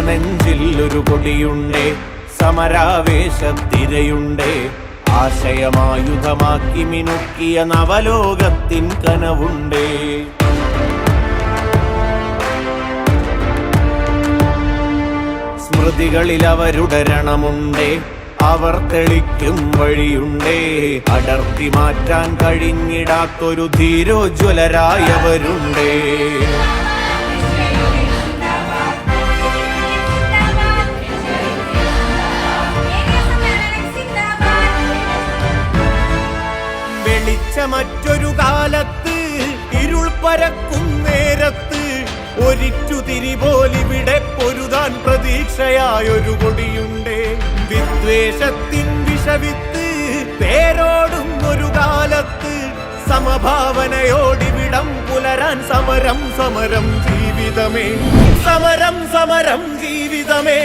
ഇടനെഞ്ചിൽ ഒരു കൊടിയുണ്ടേ, സമരാവേശത്തിരയുണ്ടേ, ആശയമായുധമാക്കി മിനുക്കിയ നവലോകത്തിൻ കനവുണ്ടേ. സ്മൃതികളിൽ അവരുടെ രണമുണ്ടേ, അവർ തെളിക്കും വഴിയുണ്ടേ, അടർത്തി മാറ്റാൻ കഴിഞ്ഞിടാത്തൊരു ധീരോജ്വലരായവരുണ്ടേ. വെളിച്ച മറ്റൊരു കാലത്ത് ഇരുൾ പരക്കും നേരത്ത് ഒരിറ്റുതിരി പോലിവിടെ പൊരുതാൻ പ്രതീക്ഷയായൊരു കൊടിയുണ്ടേ. വിദ്വേഷത്തിൻ വിഷവിത്ത് പേരോടും ഒരു കാലത്ത് സമഭാവനയോടിവിടം പുലരാൻ സമരം സമരം ജീവിതമേ, സമരം സമരം ജീവിതമേ.